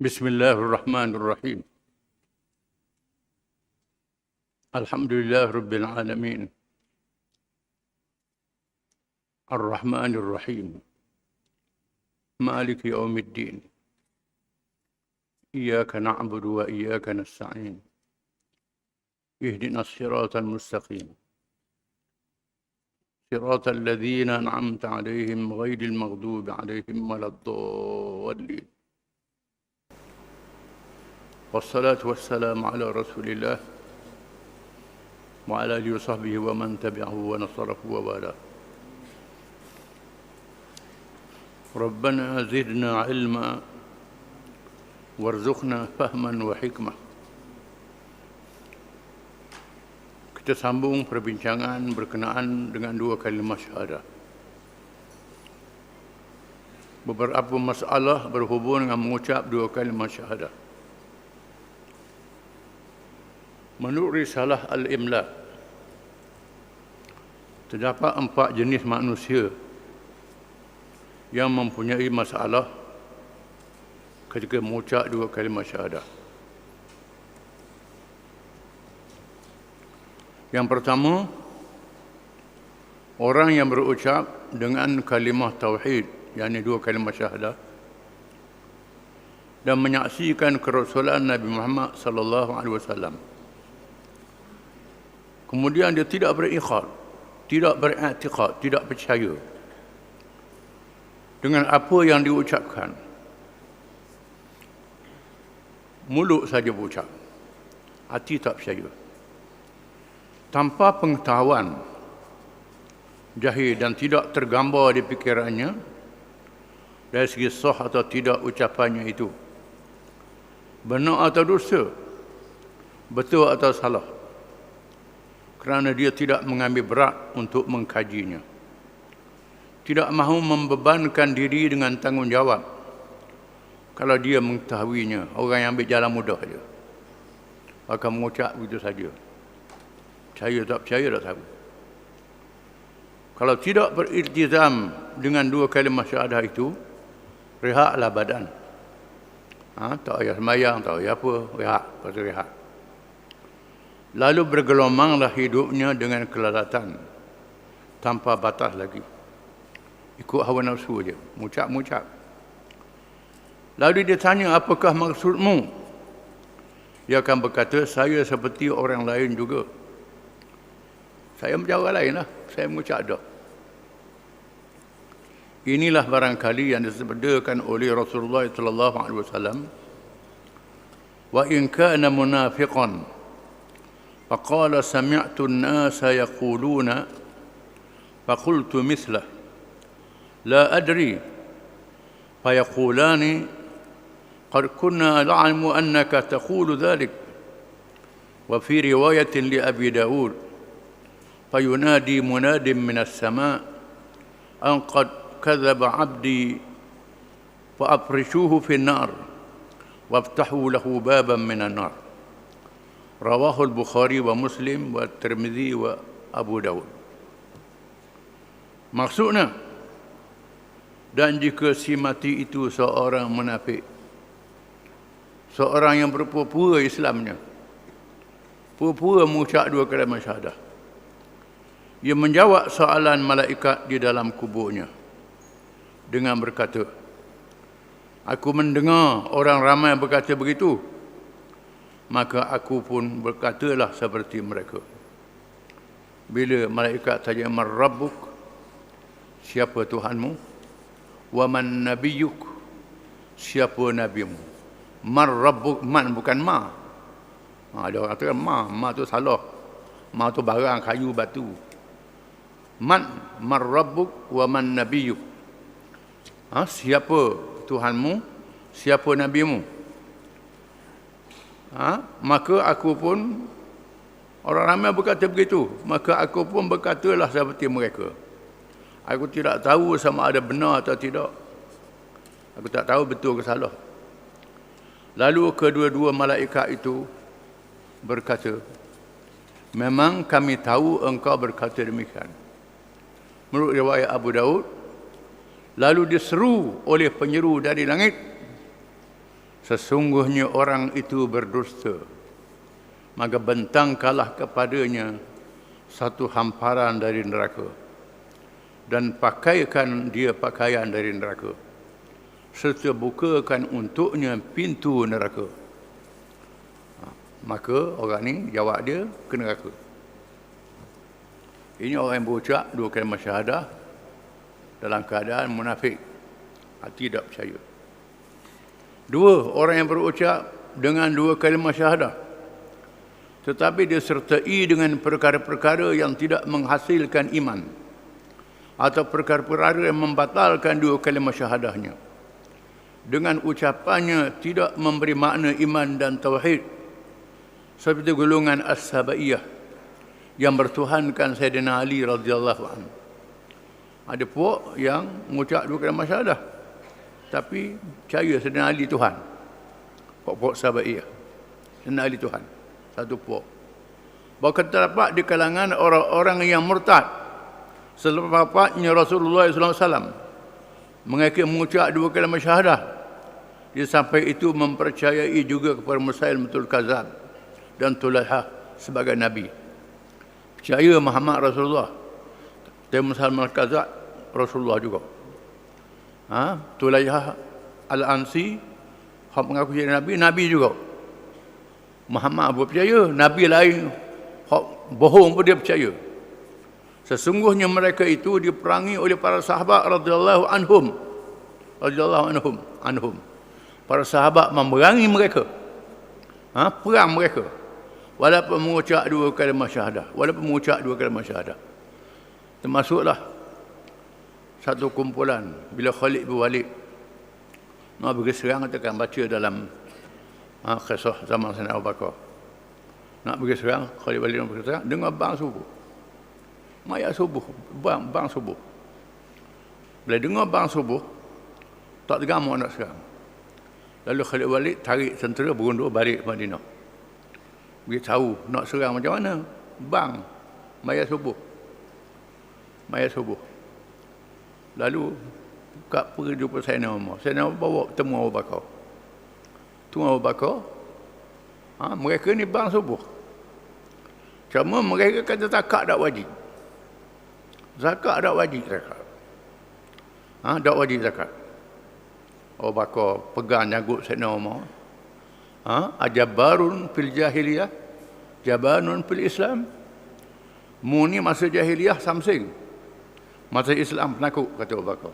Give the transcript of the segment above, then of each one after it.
بسم الله الرحمن الرحيم. الحمد لله رب العالمين الرحمن الرحيم مالك يوم الدين إياك نعبد وإياك نستعين اهدنا الصراط المستقيم صراط الذين أنعمت عليهم غير المغضوب عليهم ولا الضالين. والصلاة والسلام على رسول الله وعلى آله وصحبه ومن تبعه ونصره ووالاه. ربنا زدنا علما وارزقنا فهما وحكمة. Kita sambung perbincangan berkenaan dengan dua kalimah syahadah. Beberapa masalah berhubung dengan mengucap dua kalimah syahadah. Menurut risalah Al-Imla, terdapat 4 jenis manusia yang mempunyai masalah ketika mengucap dua kalimah syahadah. Yang pertama, orang yang berucap dengan kalimah tauhid, yakni dua kalimah syahadah, dan menyaksikan kerasulan Nabi Muhammad sallallahu alaihi wasallam. Kemudian dia tidak berikhlas, tidak beriktikad, tidak percaya dengan apa yang diucapkan. Mulut saja berucap, hati tak percaya. Tanpa pengetahuan, jahil dan tidak tergambar di fikirannya dari segi sah atau tidak ucapannya itu, benar atau dosa, betul atau salah, kerana dia tidak mengambil berat untuk mengkajinya, tidak mahu membebankan diri dengan tanggungjawab. Kalau dia mengetahuinya, orang yang ambil jalan mudah saja, akan mengucap begitu saja. Percaya tak percaya tak tahu. Kalau tidak beriltizam dengan dua kalimah syahadah itu, rehatlah badan. Tak payah sembahyang, tak payah apa, rehat, pasal rehat. Lalu bergelomanglah hidupnya dengan kelalatan, tanpa batas lagi. Ikut hawa nafsu je, mucap-mucap. Lalu dia tanya, apakah maksudmu? Dia akan berkata, saya seperti orang lain juga. Saya macam orang lain lah, saya mengucap dah. Inilah barangkali yang disebutkan oleh Rasulullah sallallahu alaihi wasallam, wa in kana munafiqan فقال سمعت الناس يقولون فقلت مثله لا أدري فيقولان قد كنا نعلم أنك تقول ذلك. وفي رواية لأبي داود فينادي مناد من السماء أن قد كذب عبدي فأفرشوه في النار وافتحوا له بابا من النار. Rawahul Bukhari wa Muslim wa Tirmidzi wa Abu Dawud. Maksudnya, dan jika si mati itu seorang munafik, seorang yang berpura-pura Islamnya, pura-pura mengucap dua kalimah syahadah, ia menjawab soalan malaikat di dalam kuburnya dengan berkata, aku mendengar orang ramai berkata begitu, maka aku pun berkatalah seperti mereka. Bila malaikat tanya, man rabbuk, siapa Tuhanmu? Wa man nabiyyuk, siapa nabimu? Man rabbuk, man bukan ma. Ada orang kata ma tu salah. Ma tu barang, kayu, batu. Man rabbuk wa man nabiyyuk. Siapa Tuhanmu? Siapa nabimu? Maka aku pun, orang ramai berkata begitu, maka aku pun berkatalah seperti mereka. Aku tidak tahu sama ada benar atau tidak. Aku tak tahu betul ke salah. Lalu kedua-dua malaikat itu berkata, memang kami tahu engkau berkata demikian. Menurut riwayat Abu Daud, lalu diseru oleh penyeru dari langit, sesungguhnya orang itu berdusta, maka bentangkanlah kepadanya satu hamparan dari neraka dan pakaikan dia pakaian dari neraka, serta bukakan untuknya pintu neraka. Maka orang ni jawab dia ke neraka. Ini orang yang berucap dua kalimah syahadah dalam keadaan munafik, hati tidak percaya. Dua, orang yang berucap dengan dua kalimah syahadah tetapi disertai dengan perkara-perkara yang tidak menghasilkan iman atau perkara-perkara yang membatalkan dua kalimah syahadahnya. Dengan ucapannya tidak memberi makna iman dan tauhid, seperti golongan As-Sabaiyah yang bertuhankan Sayyidina Ali radhiyallahu anhu. Ada puak yang mengucap dua kalimah syahadah tapi percaya Sayyidina Ali Tuhan. Puak-puak Sabaiyah, Sayyidina Ali Tuhan. Satu puak. Bahkan terdapat di kalangan orang-orang yang murtad selepas wafatnya Rasulullah SAW mereka mengucap dua kalimah syahadah. Dia sampai itu mempercayai juga kepada Musailamatul Kadzdzab dan Tulaihah sebagai Nabi. Percaya Muhammad Rasulullah. Dan Musailamatul Kadzdzab Rasulullah juga. Tulaihah Al-Ansi hak mengaku jadi Nabi, Nabi juga. Muhammad pun percaya, Nabi lain hak bohong pun dia percaya. Sesungguhnya mereka itu diperangi oleh para sahabat radhiyallahu anhum. Para sahabat memerangi mereka. Perang mereka. Walaupun mengucap dua kalimah syahadah. Termasuklah satu kumpulan bila Khalid bin Walid nak pergi serang, kita akan baca dalam kisah zaman Sayyidina Abu Bakar. Nak pergi serang, Khalid bin Walid nak pergi serang, dengar bang subuh. Mayat subuh, bang subuh. Bila dengar bang subuh, tak tegang nak serang. Lalu Khalid bin Walid tarik tentera berundur balik ke Madinah. Beritahu nak serang macam mana? Bang, mayat subuh. Lalu Kak pergi jumpa Sayyidina Umar. Sayyidina Umar bawa temu Abu Bakar. Mereka ni bang subuh. Cuma mereka kata zakat tak wajib. Zakat tak wajib zakat. Tak wajib zakat. Abu Bakar pegang nyagut Sayyidina Umar. Ajabarun fil jahiliyah, jabanun fil Islam. Mu ni masa jahiliyah samsing. Masa Islam penakut, kata Abu Bakar.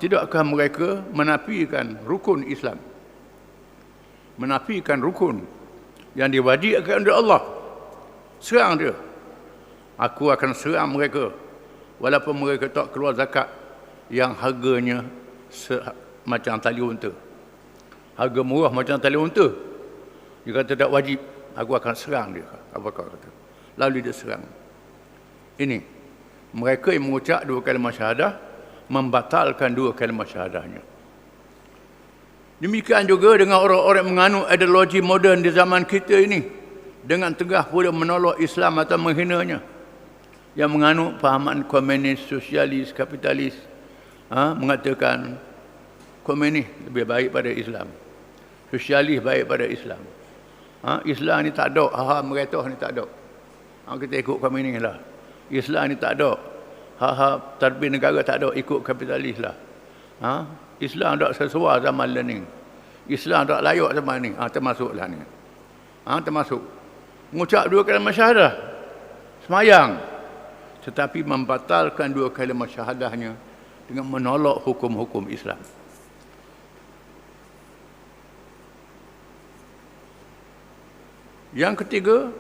Tidakkah mereka menafikan rukun Islam? Menafikan rukun yang diwajibkan oleh Allah. Serang dia. Aku akan serang mereka walaupun mereka tak keluar zakat yang harganya macam tali unta. Harga murah macam tali unta. Dia kata tak wajib, aku akan serang dia. Abu Bakar kata. Lalu dia serang. Ini mereka yang mengucap dua kalimah syahadah membatalkan dua kalimah syahadahnya. Demikian juga dengan orang-orang menganut ideologi moden di zaman kita ini, dengan tegah pula menolak Islam atau menghinanya. Yang menganut fahaman komunis, sosialis, kapitalis, mengatakan komunis lebih baik pada Islam, sosialis baik pada Islam. Islam ni tak ada, mereka ni tak ada. Kita ikut komunis lah. Islam ni tak ada, tadbir negara tak ada, ikut kapitalis lah. Islam tak sesuai zaman learning. Islam tak layak zaman ni. Termasuklah ni. Termasuk. Mengucap dua kalimah syahadah. Semayang. Tetapi membatalkan dua kalimah syahadahnya dengan menolak hukum-hukum Islam. Yang ketiga,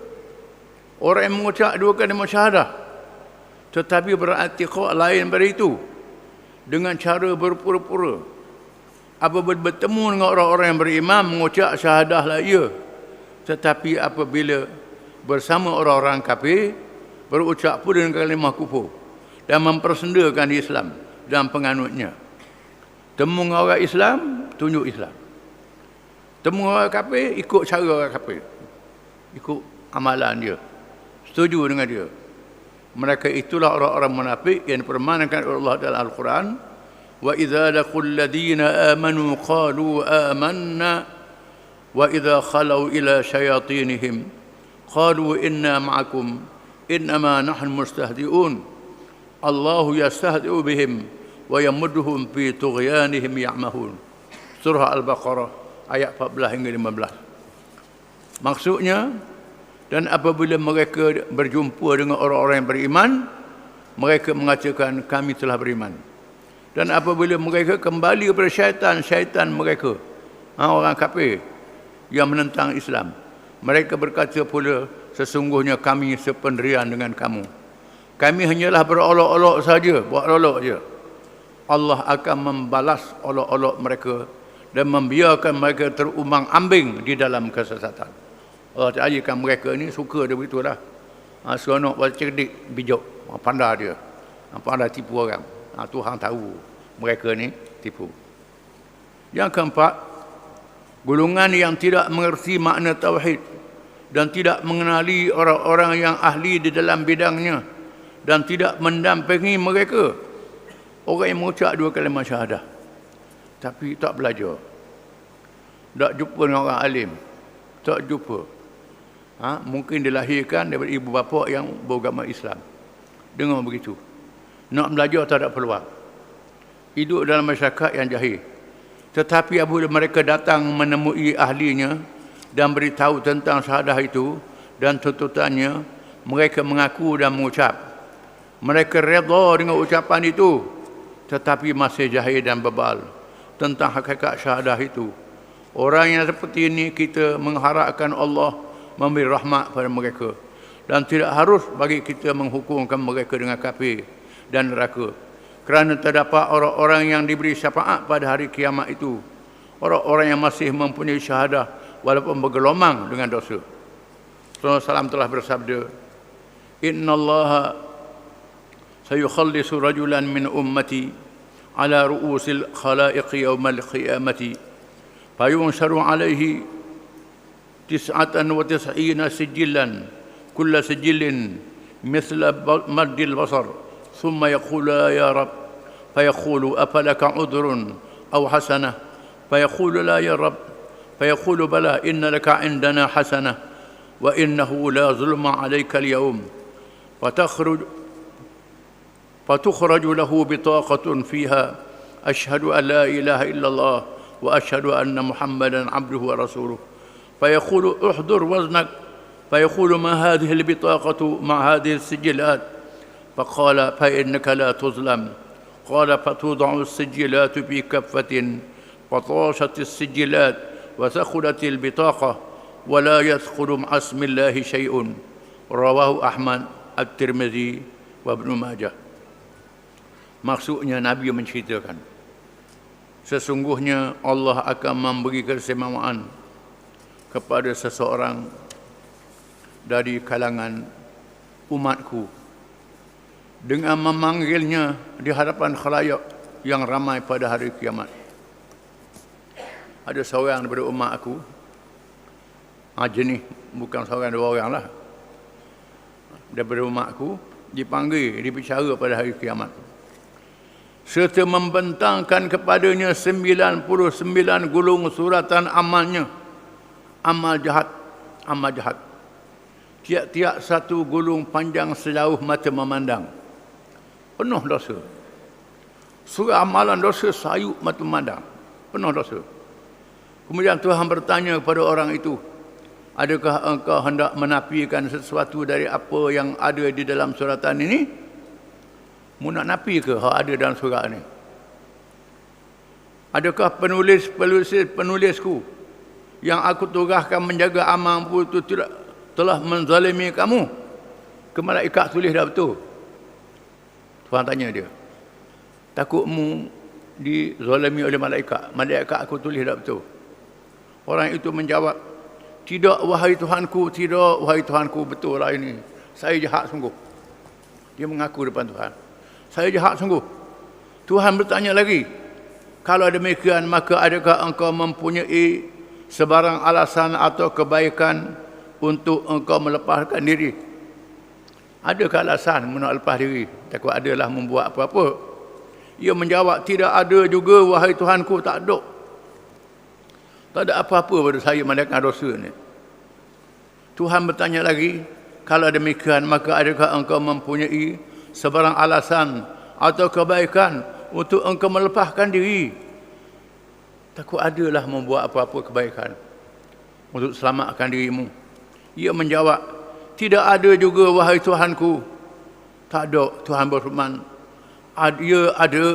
orang yang mengucap dua kalimah syahadah tetapi beriktikad lain daripada itu dengan cara berpura-pura. Apabila bertemu dengan orang-orang yang beriman mengucap syahadah lah ia, tetapi apabila bersama orang-orang kafir berucap pula dengan kalimah kufur dan mempersendakan Islam dan penganutnya. Temu dengan orang Islam, tunjuk Islam. Temu orang kafir, ikut cara orang kafir, ikut amalan dia, setuju dengan dia. Mereka itulah orang-orang munafik yang dipermanenkan oleh Allah dalam Al-Quran وإذا لقوا الذين آمنوا قالوا آمنا وإذا خلوا إلى شياطينهم قالوا إنا معكم إنما نحن مستهزئون الله يستهزئ بهم ويمدهم في طغيانهم يعمهون. Surah Al-Baqarah ayat 14 hingga 15. Maksudnya, dan apabila mereka berjumpa dengan orang-orang yang beriman, mereka mengatakan kami telah beriman. Dan apabila mereka kembali kepada syaitan mereka, orang kafir yang menentang Islam, mereka berkata pula, sesungguhnya kami sependirian dengan kamu. Kami hanyalah berolok-olok saja, buat olok saja. Allah akan membalas olok-olok mereka dan membiarkan mereka terumang-ambing di dalam kesesatan. Allah Ta'ala jadikan mereka ni suka dia begitulah. Seronok buat cerdik, bijak, pandai dia. Pandai tipu orang. Tuhan tahu mereka ni tipu. Yang keempat, golongan yang tidak mengerti makna tauhid dan tidak mengenali orang-orang yang ahli di dalam bidangnya dan tidak mendampingi mereka. Orang yang mengucap dua kalimah syahadah tapi tak belajar, tak jumpa dengan orang alim, tak jumpa. Mungkin dilahirkan daripada ibu bapa yang beragama Islam. Dengar begitu, nak belajar tak ada peluang. Hidup dalam masyarakat yang jahil. Tetapi apabila mereka datang menemui ahlinya dan beritahu tentang syahadah itu dan tuntutannya, mereka mengaku dan mengucap. Mereka redha dengan ucapan itu, tetapi masih jahil dan bebal tentang hakikat syahadah itu. Orang yang seperti ini kita mengharapkan Allah memberi rahmat pada mereka dan tidak harus bagi kita menghukumkan mereka dengan kafir dan neraka, kerana terdapat orang-orang yang diberi syafaat pada hari kiamat itu, orang-orang yang masih mempunyai syahadah walaupun bergelomang dengan dosa. Rasulullah SAW telah bersabda, innallaha sayukhallisu rajulan min ummati ala ru'usil khalaiqi yawmal qiyamati fayunsharu alaihi 99 sijillan kulla sijillin mithla maddil basar thumma yaqulu ya rab fayaqulu afalaka udhrun aw hasanah fayaqulu la ya rab fayaqulu bala inna laka indana hasanah wa innahu la zulma alayka al-yawm فتخرج له بطاقة فيها أشهد أن لا إله إلا الله وأشهد أن محمدا عبده ورسوله فيقول احضر وزنك فيقول ما هذه البطاقة مع هذه السجلات فقال فإنك لا تظلم قال فتوضع السجلات في كفة فطاشت السجلات وثقلت البطاقة ولا يثقل مع اسم الله شيء رواه أحمد الترمذي وابن ماجه. Maksudnya Nabi menceritakan, sesungguhnya Allah akan memberi keistimewaan kepada seseorang dari kalangan umatku dengan memanggilnya di hadapan khalayak yang ramai pada hari kiamat. Ada seorang daripada umat aku, jenis bukan seorang dua orang lah, daripada umat aku, dipanggil, dibicara pada hari kiamat, serta membentangkan kepadanya 99 gulung suratan amalnya, amal jahat. Tiap-tiap satu gulung panjang sejauh mata memandang, penuh dosa. Surah amalan dosa sayup mata memandang, penuh dosa. Kemudian Tuhan bertanya kepada orang itu, adakah engkau hendak menafikan sesuatu dari apa yang ada di dalam suratan ini? Mu nak nafi ke hak ada dalam surat ni? Adakah penulisku yang aku tugaskan menjaga amalmu itu telah menzalimi kamu? Ke malaikat tulis dah betul. Tuhan tanya dia, takutmu dizalimi oleh malaikat? Malaikat aku tulis dah betul. Orang itu menjawab, tidak wahai Tuhanku, tidak wahai Tuhanku, betul lah ini. Saya jahat sungguh. Dia mengaku depan Tuhan, saya jahat sungguh. Tuhan bertanya lagi, kalau demikian maka adakah engkau mempunyai sebarang alasan atau kebaikan untuk engkau melepaskan diri? Adakah alasan nak lepas diri? Takut adalah membuat apa-apa Ia menjawab, tidak ada juga wahai Tuhanku, tak ada. Tak ada apa-apa pada saya melakukan dosa ni. Tuhan bertanya lagi, kalau demikian maka adakah engkau mempunyai sebarang alasan atau kebaikan untuk engkau melepaskan diri? Takut adalah membuat apa-apa kebaikan untuk selamatkan dirimu. Ia menjawab, tidak ada juga wahai Tuhanku. Tak ada. Tuhan berfirman, ia ada.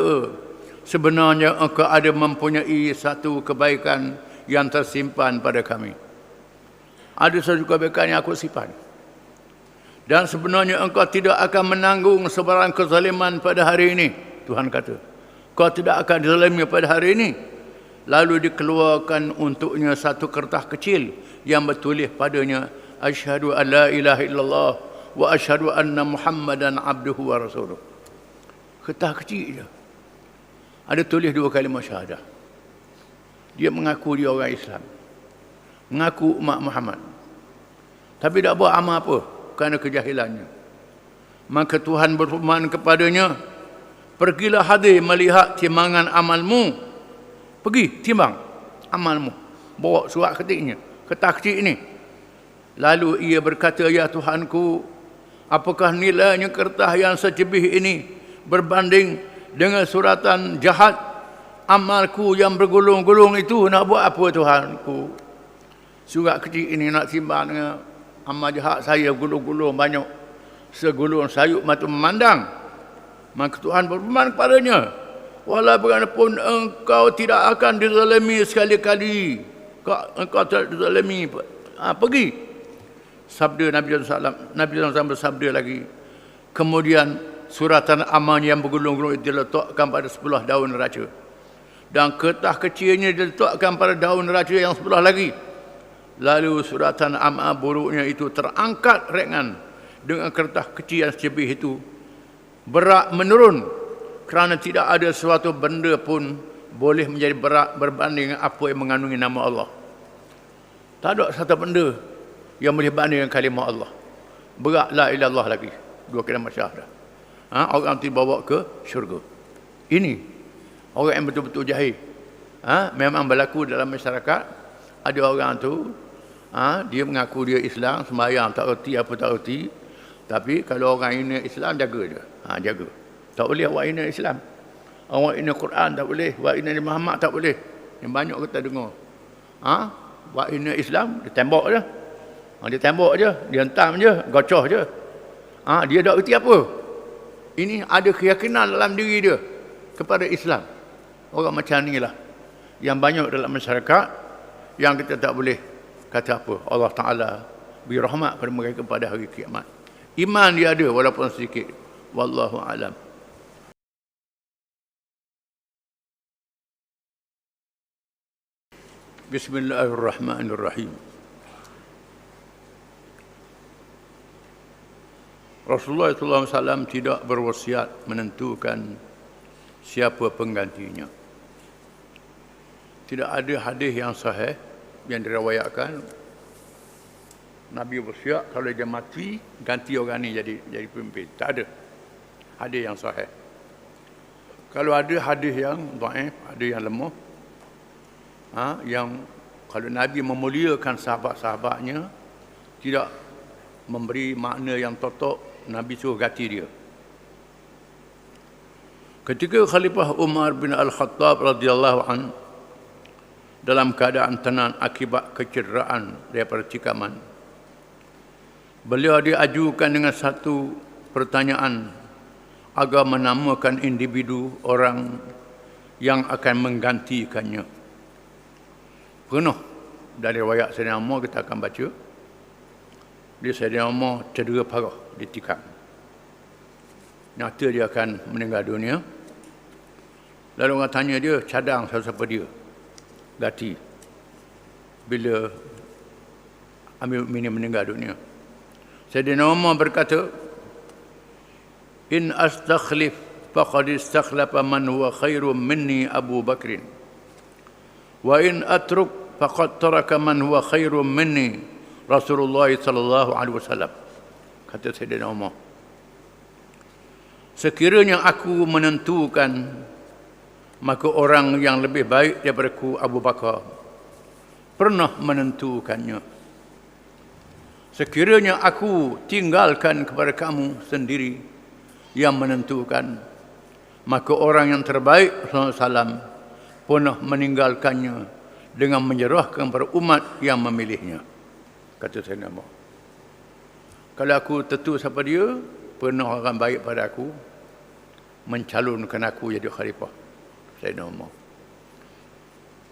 Sebenarnya engkau ada mempunyai satu kebaikan yang tersimpan pada kami. Ada satu kebaikan yang aku simpan. Dan sebenarnya engkau tidak akan menanggung sebarang kezaliman pada hari ini. Tuhan kata, kau tidak akan dizalimi pada hari ini. Lalu dikeluarkan untuknya satu kertas kecil yang bertulis padanya, asyhadu an la ilaha illallah wa asyhadu anna Muhammadan abduhu wa rasuluh. Kertas kecil je. Ada tulis 2 kalimah syahadah. Dia mengaku dia orang Islam. Mengaku umat Muhammad. Tapi tak buat amal apa kerana kejahilannya. Maka Tuhan berfirman kepadanya, pergilah hadir melihat timbangan amalmu. Pergi timbang amalmu. Bawa surat ketiknya, kertas kecil ini. Lalu ia berkata, ya Tuhanku, apakah nilainya kertas yang secebih ini berbanding dengan suratan jahat amalku yang bergulung-gulung itu? Nak buat apa Tuhanku? Surat kecil ini nak timbang dengan amal jahat saya gulung-gulung banyak, segulung sayup mata memandang. Maka Tuhan berfirman kepadanya, walau bagaimanapun engkau tidak akan dizalimi sekali-kali. Engkau tidak dizalimi. Pergi. Sabda Nabi SAW bersabda lagi. Kemudian suratan amal yang bergulung-gulung itu diletakkan pada sebelah daun neraca. Dan kertas kecilnya diletakkan pada daun neraca yang sebelah lagi. Lalu suratan amal buruknya itu terangkat ringan dengan kertas kecil yang secebih itu. Berat menurun. Kerana tidak ada suatu benda pun boleh menjadi berat berbanding apa yang mengandungi nama Allah. Tak ada satu benda yang boleh banding dengan kalimah Allah. Berat la ilallah lagi. 2 kalimah syahadah. Orang itu dibawa ke syurga. Ini orang yang betul-betul jahil. Memang berlaku dalam masyarakat. Ada orang tu, dia mengaku dia Islam, sembahyang tak erti apa tak erti. Tapi kalau orang ini Islam, jaga dia. Jaga. Tak boleh awak hina Islam. Awak hina Quran tak boleh. Awak hina Muhammad tak boleh. Yang banyak kita dengar. Awak hina Islam, dia tembak je. Dia tembak je. Dia hentam je. Gocoh je. Dia tak erti apa. Ini ada keyakinan dalam diri dia kepada Islam. Orang macam ni lah yang banyak dalam masyarakat, yang kita tak boleh kata apa. Allah Ta'ala beri rahmat pada mereka pada hari kiamat. Iman dia ada walaupun sedikit. Wallahu a'lam. Bismillahirrahmanirrahim. Rasulullah SAW tidak berwasiat menentukan siapa penggantinya. Tidak ada hadis yang sahih yang diriwayatkan Nabi berwasiat kalau dia mati ganti orang ni jadi pemimpin. Tak ada hadis yang sahih. Kalau ada hadis yang dhaif, ada yang lemah, yang kalau Nabi memuliakan sahabat-sahabatnya, tidak memberi makna yang totok, Nabi suruh ganti dia. Ketika Khalifah Umar bin Al-Khattab radhiyallahu an dalam keadaan tenang akibat kecederaan daripada tikaman, beliau diajukan dengan satu pertanyaan agar menamakan individu orang yang akan menggantikannya. Penuh dari riwayat Sayyidina Umar kita akan baca. Dia Sayyidina Umar cedera parah, ditikam. Nyata dia akan meninggal dunia. Lalu orang tanya dia, cadang siapa dia? Ganti. Bila Amir Mu'minin meninggal dunia. Sayyidina Umar berkata, in astakhlif faqad istakhlafa man huwa khairum minni Abu Bakrin. Wa in atruk faqad taraka man huwa khairum minni Rasulullah sallallahu alaihi wasallam. Kata Sayyidina Umar, sekiranya aku menentukan maka orang yang lebih baik daripada ku Abu Bakar pernah menentukannya. Sekiranya aku tinggalkan kepada kamu sendiri yang menentukan, maka orang yang terbaik SAW pernah meninggalkannya dengan menyerahkan kepada umat yang memilihnya. Kata Sayyidina Umar, kalau aku tentu siapa dia, pernah orang baik pada aku mencalonkan aku jadi khalifah. Sayyidina Umar,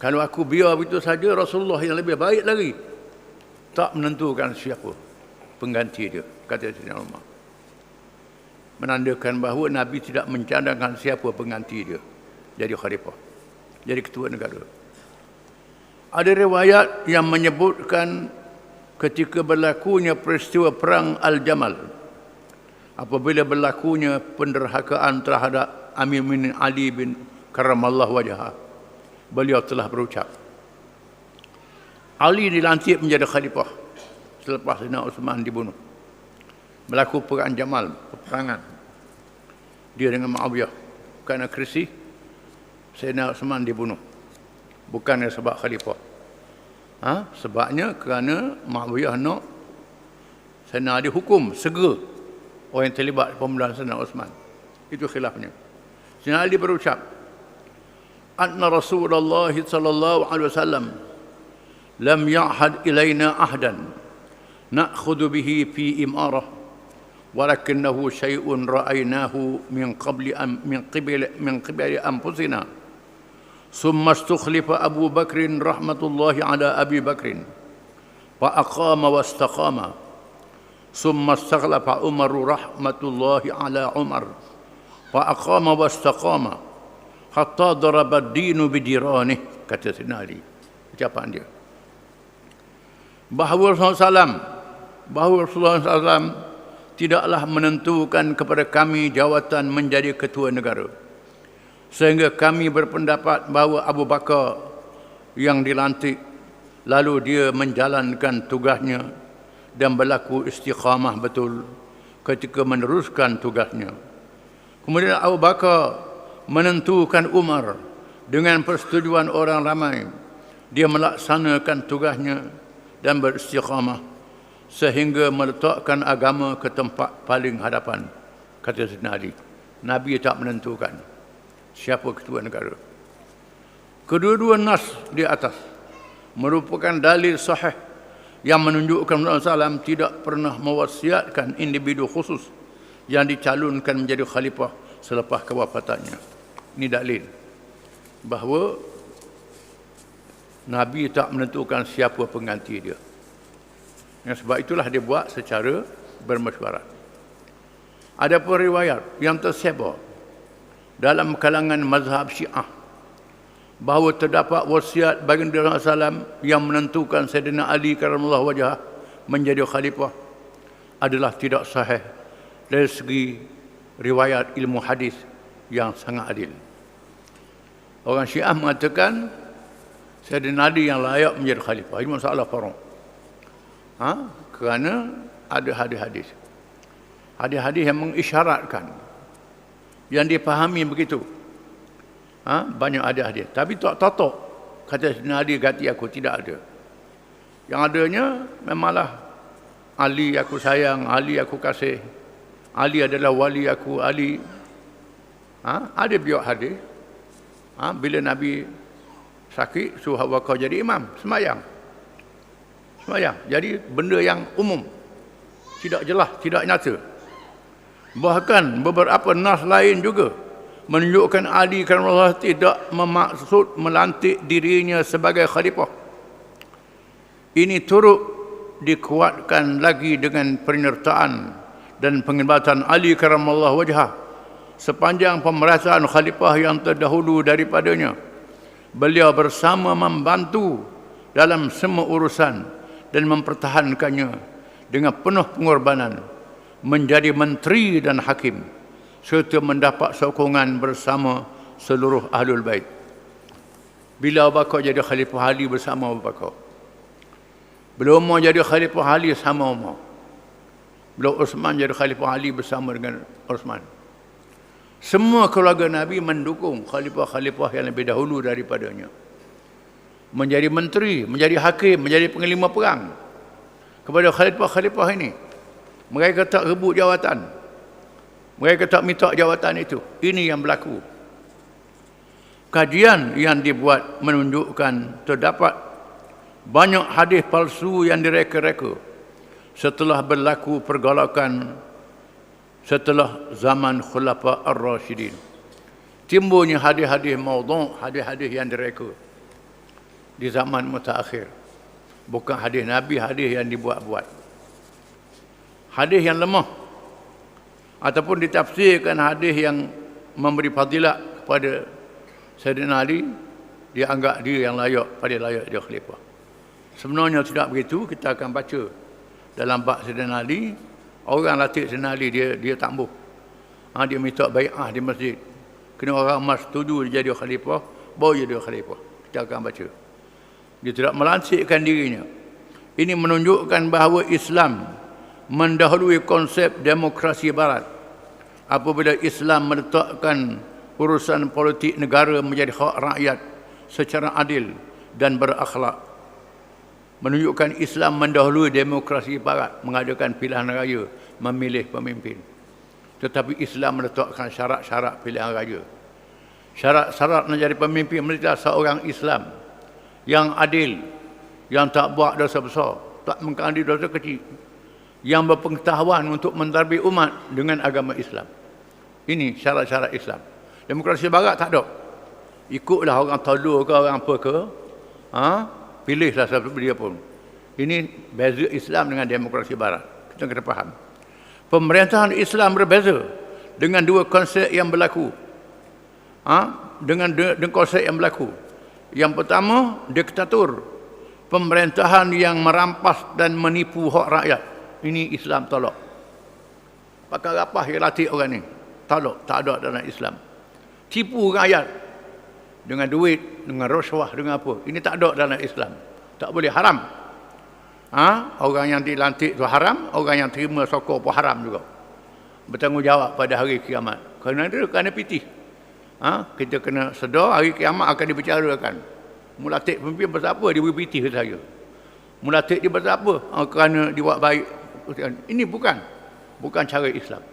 kalau aku biar begitu saja, Rasulullah yang lebih baik lagi tak menentukan siapa pengganti dia. Kata Sayyidina Umar, menandakan bahawa Nabi tidak mencadangkan siapa pengganti dia jadi khalifah, jadi ketua negara. Ada riwayat yang menyebutkan ketika berlakunya peristiwa perang Al-Jamal, apabila berlakunya penderhakaan terhadap Amir bin Ali bin Karamallahu wajhah, beliau telah berucap, Ali dilantik menjadi khalifah selepas Sayyidina Uthman dibunuh. Berlaku perang Jamal, peperangan dia dengan Muawiyah, kerana krisis Sayyidina Uthman dibunuh, bukannya sebab khalifah. Sebabnya kerana Muawiyah nak Sayyidina Ali hukum segera orang yang terlibat pembunuhan Sayyidina Uthman. Itu khilafnya. Sayyidina Ali berucap, anna Rasulullah sallallahu alaihi wasallam lam ya'had ilaina ahdan na'khudhu bihi fi imarah walakinahu syai'un ra'aynahu min qibli anfusina ثم استخلف أبو بكر رحمة الله على أبي بكر فأقام واستقام ثم استخلف عمر رحمة الله على عمر فأقام واستقام حتى ضرب الدين بديرانه. Kata Sayyidina Ali, ucapan dia, bahawa Rasulullah SAW tidaklah menentukan kepada kami jawatan menjadi ketua negara, sehingga kami berpendapat bahawa Abu Bakar yang dilantik, lalu dia menjalankan tugasnya dan berlaku istiqamah betul ketika meneruskan tugasnya. Kemudian Abu Bakar menentukan Umar dengan persetujuan orang ramai. Dia melaksanakan tugasnya dan beristiqamah sehingga meletakkan agama ke tempat paling hadapan. Kata Sayyidina Ali, Nabi tak menentukan siapa ketua negara. Kedua-dua nas di atas merupakan dalil sahih yang menunjukkan Rasulullah SAW tidak pernah mewasiatkan individu khusus yang dicalonkan menjadi khalifah selepas kewafatannya. Ini dalil bahawa Nabi tak menentukan siapa pengganti dia. Yang sebab itulah dia buat secara bermesyuarat. Ada pun riwayat yang tersebar dalam kalangan mazhab Syiah bahawa terdapat wasiat baginda Rasulullah SAW yang menentukan Sayyidina Ali karamallahu wajhah menjadi khalifah adalah tidak sahih dari segi riwayat ilmu hadis yang sangat adil. Orang Syiah mengatakan Sayyidina Ali yang layak menjadi khalifah. Ini masalah farang. Kerana ada hadis-hadis yang mengisyaratkan, yang dipahami begitu. Banyak ada hadis, tapi tak totok kata Sayyidina Ali ganti aku, tidak ada. Yang adanya memanglah Ali aku sayang, Ali aku kasih, Ali adalah wali aku, Ali. Ada biak hadis. Bila Nabi sakit, suruh Abu Bakar jadi imam, semayang. Jadi benda yang umum, tidak jelas, tidak nyata. Bahkan beberapa nas lain juga menunjukkan Ali kerana tidak memaksud melantik dirinya sebagai khalifah. Ini turut dikuatkan lagi dengan penyertaan dan penglibatan Ali karamallahu wajhah sepanjang pemerintahan khalifah yang terdahulu daripadanya. Beliau bersama membantu dalam semua urusan dan mempertahankannya dengan penuh pengorbanan, menjadi menteri dan hakim, serta mendapat sokongan bersama seluruh Ahlul Bait. Bila Abu Bakar jadi Khalifah Ali bersama Abu Bakar. Bila Umar jadi Khalifah Ali sama Umar. Bila Uthman jadi Khalifah Ali bersama dengan Uthman. Semua keluarga Nabi mendukung khalifah-khalifah yang lebih dahulu daripadanya. Menjadi menteri, menjadi hakim, menjadi panglima perang kepada khalifah-khalifah ini. Mereka tak rebut jawatan. Mereka tak minta jawatan itu. Ini yang berlaku. Kajian yang dibuat menunjukkan terdapat banyak hadis palsu yang direka-reka setelah berlaku pergolakan setelah zaman Khulafa Ar-Rasyidin. Timbulnya hadis-hadis maudhu', hadis-hadis yang direka di zaman mutaakhir. Bukan hadis Nabi, hadis yang dibuat-buat. Hadis yang lemah ataupun ditafsirkan hadis yang memberi fadilat kepada Sayyidina Ali, dia anggap dia yang layak, pada layak dia khalifah. Sebenarnya tidak begitu. Kita akan baca dalam bab Sayyidina Ali. Orang latih Sayyidina Ali, dia tak ambuh. Dia minta bai'ah di masjid. Kena orang emas setuju dia jadi khalifah, baru dia khalifah. Kita akan baca. Dia tidak melantikkan dirinya. Ini menunjukkan bahawa Islam mendahului konsep demokrasi barat. Apabila Islam meletakkan urusan politik negara menjadi hak rakyat secara adil dan berakhlak. Menunjukkan Islam mendahului demokrasi barat, mengadakan pilihan raya, memilih pemimpin. Tetapi Islam meletakkan syarat-syarat pilihan raya. Syarat-syarat menjadi pemimpin mesti seorang Islam yang adil, yang tak buat dosa besar, tak mengkandil dosa kecil, yang berpengetahuan untuk mentadbir umat dengan agama Islam. Ini syarat-syarat Islam. Demokrasi barat tak ada. Ikutlah orang tolol ke orang apa ke, pilihlah siapa dia pun. Ini beza Islam dengan demokrasi barat. Kita kena faham. Pemerintahan Islam berbeza dengan dua konsep yang berlaku. Dengan konsep yang berlaku. Yang pertama, diktator. Pemerintahan yang merampas dan menipu hak rakyat. Ini Islam tolak. Pakai rapah yang latih orang ni. Tolak, tak ada dalam Islam. Tipu rakyat dengan duit, dengan rasuah, dengan apa. Ini tak ada dalam Islam. Tak boleh, haram. Orang yang dilantik itu haram, orang yang terima sokong pun haram juga. Bertanggungjawab pada hari kiamat. Kerana dia kena pitih. Kita kena sedar hari kiamat akan dibicarakan. Mulatik pemimpin pasal apa dia beri pitih ke saya. Mulatik dia pasal apa? Kerana dia buat baik. Ini bukan cara Islam.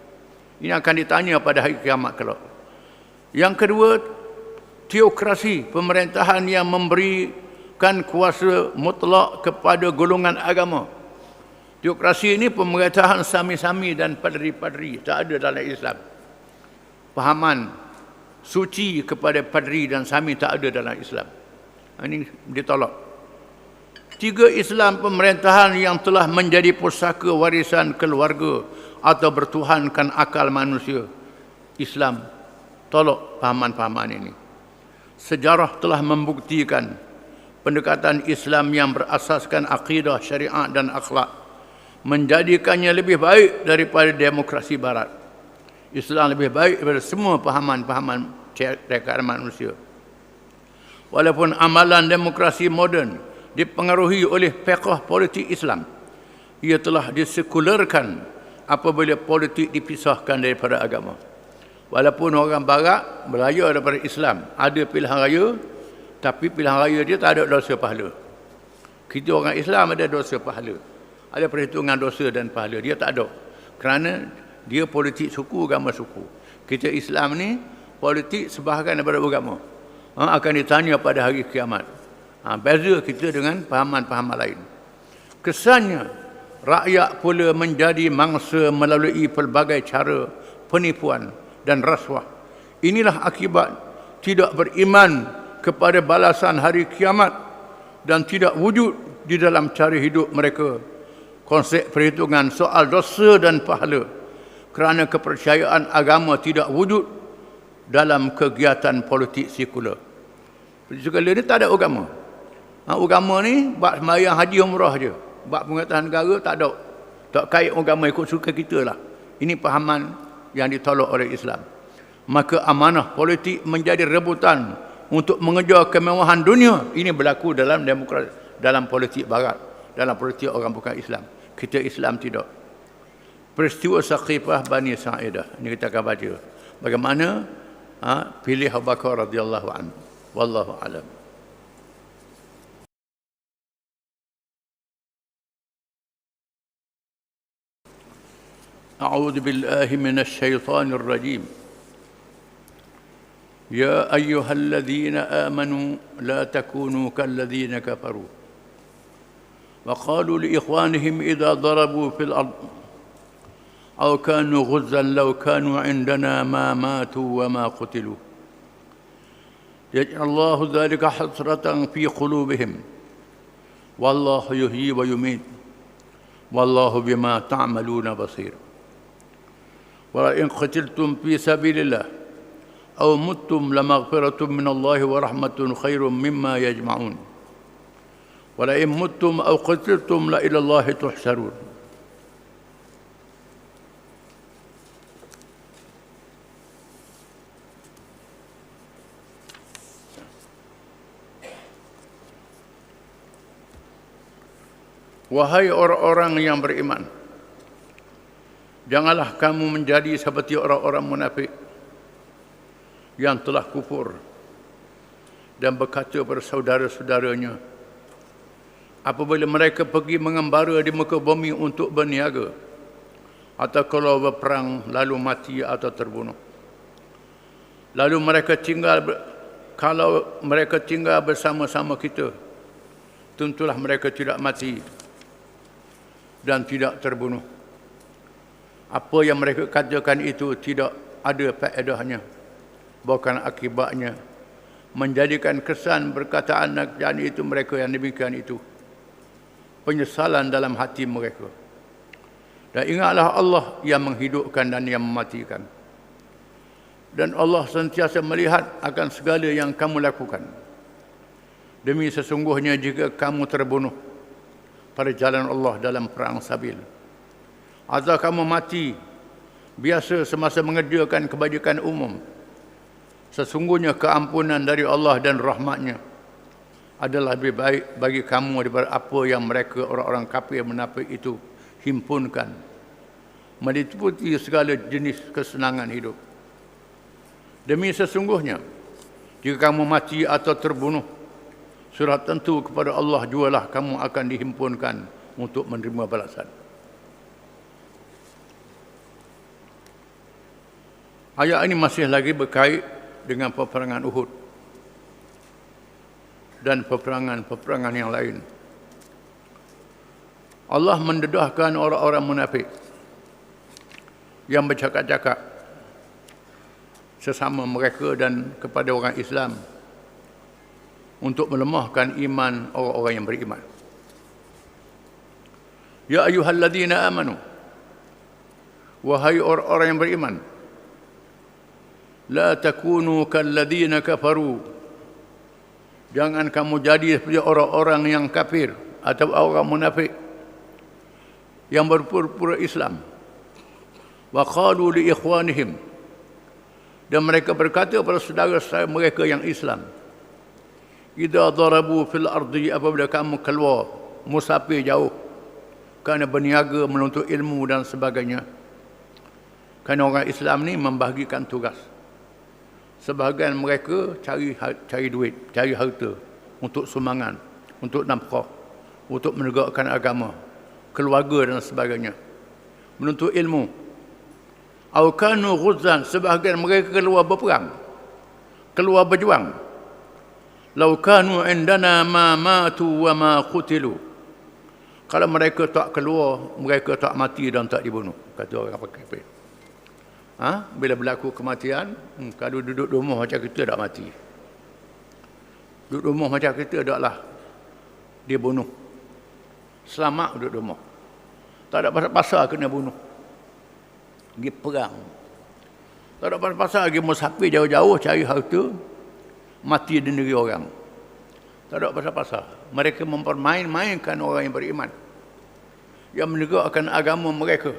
Ini akan ditanya pada hari kiamat kelak. Yang kedua, teokrasi, pemerintahan yang memberikan kuasa mutlak kepada golongan agama. Teokrasi ini pemerintahan sami-sami dan padri-padri, tak ada dalam Islam. Pahaman suci kepada padri dan sami tak ada dalam Islam. Ini ditolak. Tiga, Islam pemerintahan yang telah menjadi pusaka warisan keluarga atau bertuhankan akal manusia. Islam tolak pahaman-pahaman ini. Sejarah telah membuktikan pendekatan Islam yang berasaskan akidah, syariat dan akhlak menjadikannya lebih baik daripada demokrasi barat. Islam lebih baik daripada semua pahaman-pahaman rekaan manusia. Walaupun amalan demokrasi moden dipengaruhi oleh fiqh politik Islam, ia telah disekularkan apabila politik dipisahkan daripada agama. Walaupun orang barat beraya daripada Islam, ada pilihan raya, tapi pilihan raya dia tak ada dosa pahala. Kita orang Islam ada dosa pahala. Ada perhitungan dosa dan pahala. Dia tak ada. Kerana dia politik suku, agama suku. Kita Islam ni politik sebahagian daripada agama. Akan ditanya pada hari kiamat. Beza kita dengan pahaman-pahaman lain. Kesannya, rakyat pula menjadi mangsa melalui pelbagai cara penipuan dan rasuah. Inilah akibat tidak beriman kepada balasan hari kiamat dan tidak wujud di dalam cara hidup mereka konsep perhitungan soal dosa dan pahala, kerana kepercayaan agama tidak wujud dalam kegiatan politik sekular. Sekular ni tak ada agama. Agama ni buat sembahyang haji umrah je. Buat pengetahuan negara tak ada. Tak kait agama, ikut suka kita lah. Ini pahaman yang ditolak oleh Islam. Maka amanah politik menjadi rebutan untuk mengejar kemewahan dunia. Ini berlaku dalam demokrasi, dalam politik barat, dalam politik orang bukan Islam. Kita Islam tidak. Peristiwa Saqifah Bani Sa'idah, ini kita akan baca. Bagaimana pilih Abu Bakar radhiyallahu anhu. Wallahu alam. أعوذ بالله من الشيطان الرجيم. يا أيها الذين آمنوا لا تكونوا كالذين كفروا وقالوا لإخوانهم إذا ضربوا في الأرض أو كانوا غزا لو كانوا عندنا ما ماتوا وما قتلوا يجعل الله ذلك حسرة في قلوبهم والله يحيي ويميت والله بما تعملون بصير ولئن قتلتم في سبيل الله أو متم لمغفرة من الله ورحمة خير مما يجمعون ولئن متم أو قتلتم لإلى الله تحشرون. Wahai orang-orang yang beriman, janganlah kamu menjadi seperti orang-orang munafik yang telah kufur dan berkata kepada saudara-saudaranya apabila mereka pergi mengembara di muka bumi untuk berniaga atau kalau berperang lalu mati atau terbunuh. Lalu kalau mereka tinggal bersama-sama kita, tentulah mereka tidak mati dan tidak terbunuh. Apa yang mereka katakan itu tidak ada faedahnya, bukan akibatnya, menjadikan kesan perkataan dan itu mereka yang demikian itu penyesalan dalam hati mereka. Dan ingatlah Allah yang menghidupkan dan yang mematikan. Dan Allah sentiasa melihat akan segala yang kamu lakukan. Demi sesungguhnya jika kamu terbunuh pada jalan Allah dalam perang sabil, atau kamu mati biasa semasa mengerjakan kebajikan umum, sesungguhnya keampunan dari Allah dan rahmatnya adalah lebih baik bagi kamu daripada apa yang mereka orang-orang kafir munafik itu himpunkan, meliputi segala jenis kesenangan hidup. Demi sesungguhnya jika kamu mati atau terbunuh, sudah tentu kepada Allah jualah kamu akan dihimpunkan untuk menerima balasan. Ayat ini masih lagi berkait dengan peperangan Uhud dan peperangan yang lain. Allah mendedahkan orang-orang munafik yang bercakap-cakap sesama mereka dan kepada orang Islam untuk melemahkan iman orang-orang yang beriman. Ya ayyuhalladzina amanu, wahai orang-orang yang beriman, la takunu kalladzina kafaru, jangan kamu jadi seperti orang-orang yang kafir atau orang munafik yang berpura-pura Islam. Wa qalu li ikhwanihim, dan mereka berkata kepada saudara-saudara mereka yang Islam, idza darabu fil ardi, apabila kamu keluar musafir jauh kerana berniaga, menuntut ilmu dan sebagainya. Kerana orang Islam ni membahagikan tugas. Sebahagian mereka cari duit, cari harta untuk sumbangan, untuk nafkah, untuk menegakkan agama, keluarga dan sebagainya. Menuntut ilmu. Aw kanu ghuzzan, sebahagian mereka keluar berperang, keluar berjuang. Law kanu indana ma matu wa ma qutilu, kalau mereka tak keluar, mereka tak mati dan tak dibunuh, kata orang kafir. Bila berlaku kematian, kalau duduk di rumah macam kita tak mati. Duduk di rumah macam kita taklah dia bunuh. Selamat duduk di rumah. Tak ada pasal-pasal kena bunuh. Pergi perang. Tak ada pasal-pasal pergi musafir jauh-jauh cari harta, mati di negeri orang. Tak ada pasal-pasal. Mereka mempermain-mainkan orang yang beriman, yang menegakkan agama mereka,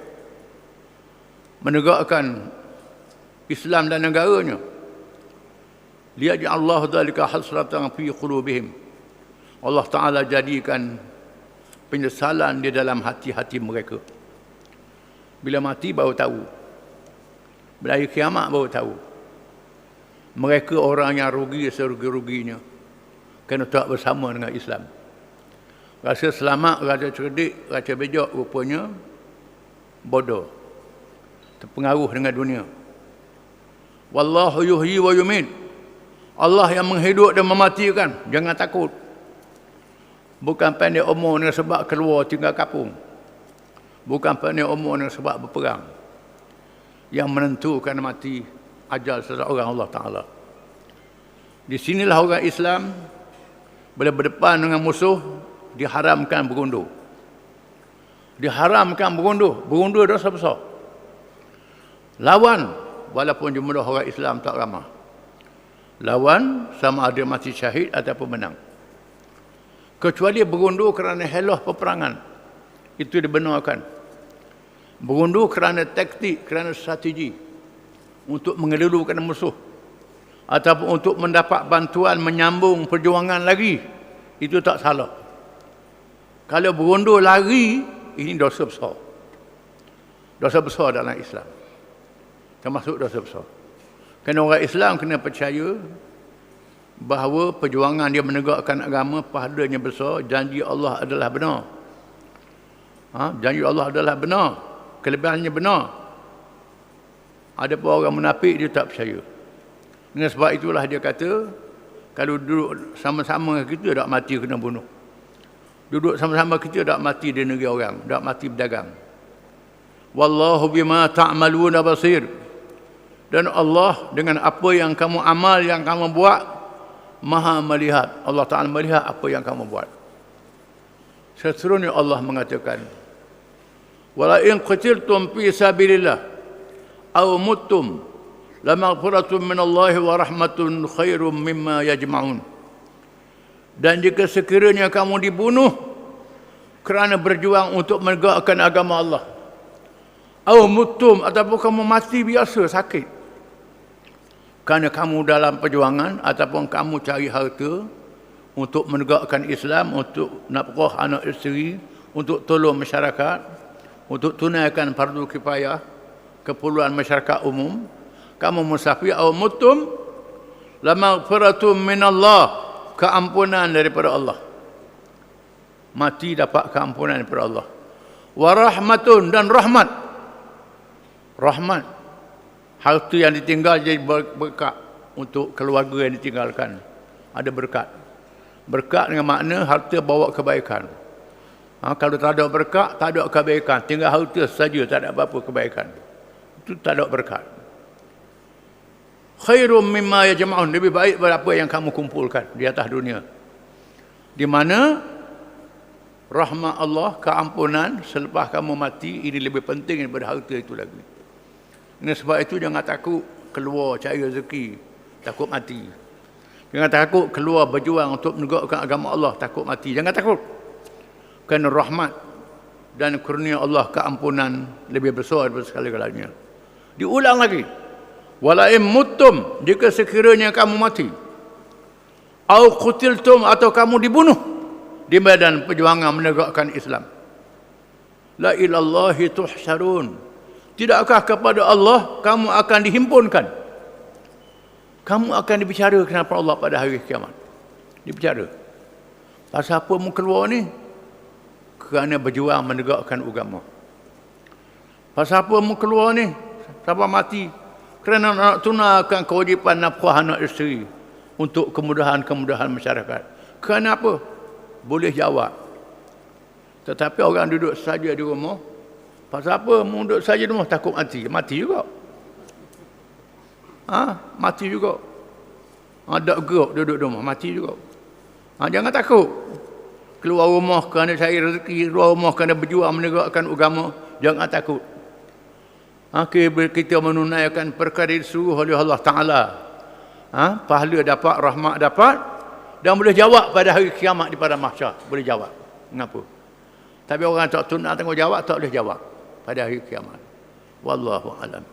menegakkan Islam dan negaranya. Liyaj'al Allah dzalika hasratan fi qulubihim, Allah Ta'ala jadikan penyesalan di dalam hati-hati mereka. Bila mati baru tahu. Bila hari kiamat baru tahu. Mereka orang yang rugi serugi-ruginya. Kerana tak bersama dengan Islam. Rasa selamat, rasa cerdik, rasa bejak, rupanya bodoh. Terpengaruh dengan dunia. Wallahu yuhyi wa yumit. Allah yang menghidup dan mematikan. Jangan takut. Bukan pendek umur dengan sebab keluar tinggal kapung. Bukan pendek umur dengan sebab berperang. Yang menentukan mati ajal seseorang Allah Ta'ala. Di sinilah orang Islam bila berdepan dengan musuh diharamkan berundur. Diharamkan berundur. Berundur dosa besar. Lawan walaupun jumlah orang Islam tak ramai. Lawan sama ada mati syahid ataupun menang. Kecuali berundur kerana helah peperangan. Itu dibenarkan. Berundur kerana taktik, kerana strategi. Untuk mengelulukan musuh. Ataupun untuk mendapat bantuan menyambung perjuangan lagi. Itu tak salah. Kalau berundur lari, ini dosa besar. Dosa besar dalam Islam. Termasuk dosa besar. Kerana orang Islam kena percaya bahawa perjuangan dia menegakkan agama pahalanya besar, janji Allah adalah benar. Janji Allah adalah benar. Kelebihannya benar. Ada pun orang munafik dia tak percaya. Dengan sebab itulah dia kata, kalau duduk sama-sama kita tak mati kena bunuh. Duduk sama-sama kita tak mati di negeri orang, tak mati berdagang. Wallahu bima ta'maluna basir. Dan Allah dengan apa yang kamu amal, yang kamu buat, Maha melihat. Allah Ta'ala melihat apa yang kamu buat. Seterusnya Allah mengatakan, wala in qatiltum fi sabilillah aw muttum la maghfiratun minallahi wa rahmatun khairum mimma yajma'un. Dan jika sekiranya kamu dibunuh kerana berjuang untuk menegakkan agama Allah, aw muttum ataupun kamu mati biasa sakit kerana kamu dalam perjuangan ataupun kamu cari harta untuk menegakkan Islam, untuk nafkah anak isteri, untuk tolong masyarakat, untuk tunaikan fardu kifayah, keperluan masyarakat umum, kamu musafir aw muttum la maghfiratun minallah, keampunan daripada Allah. Mati dapat keampunan daripada Allah. Wa rahmatun, dan rahmat. Rahmat. Harta yang ditinggal jadi berkat untuk keluarga yang ditinggalkan. Ada berkat. Berkat dengan makna harta bawa kebaikan. Kalau tak ada berkat, tak ada kebaikan. Tinggal harta saja, tak ada apa-apa kebaikan. Itu tak ada berkat. Khairum mimma yajma'un, lebih baik daripada apa yang kamu kumpulkan di atas dunia. Di mana rahmat Allah, keampunan selepas kamu mati, ini lebih penting daripada harta itu lagi. Dengan sebab itu jangan takut keluar cari rezeki, takut mati. Jangan takut keluar berjuang untuk menegakkan agama Allah, takut mati. Jangan takut. Kerana rahmat dan kurnia Allah, keampunan lebih besar daripada segala-galanya. Diulang lagi. Wala in muttum, jika sekiranya kamu mati, au qutiltum, atau kamu dibunuh di medan perjuangan menegakkan Islam. La ilallahi tuhsyarun. Tidakkah kepada Allah kamu akan dihimpunkan? Kamu akan dibicarakan kepada Allah pada hari kiamat. Dibicara. Pasal apa mu keluar ni? Kerana berjuang menegakkan agama. Pasal apa mu keluar ni? Sampai mati. Kerana nak tunaikan kewajipan nafkah anak isteri untuk kemudahan-kemudahan masyarakat. Kerana apa? Boleh jawab. Tetapi orang duduk saja di rumah, pasal apa mu duduk saja di rumah, takut mati? Mati juga. Mati juga. Tak gerak duduk di rumah, mati juga. Jangan takut. Keluar rumah kerana cari rezeki, keluar rumah kerana berjuang menegakkan agama, jangan takut. Kita menunaikan perkara disuruh oleh Allah Ta'ala. Pahala dapat, rahmat dapat, dan boleh jawab pada hari kiamat di padang mahsyar. Boleh jawab. Mengapa? Tapi orang tak tunai tanggungjawab, tak boleh jawab pada hari kiamat. Wallahu alam.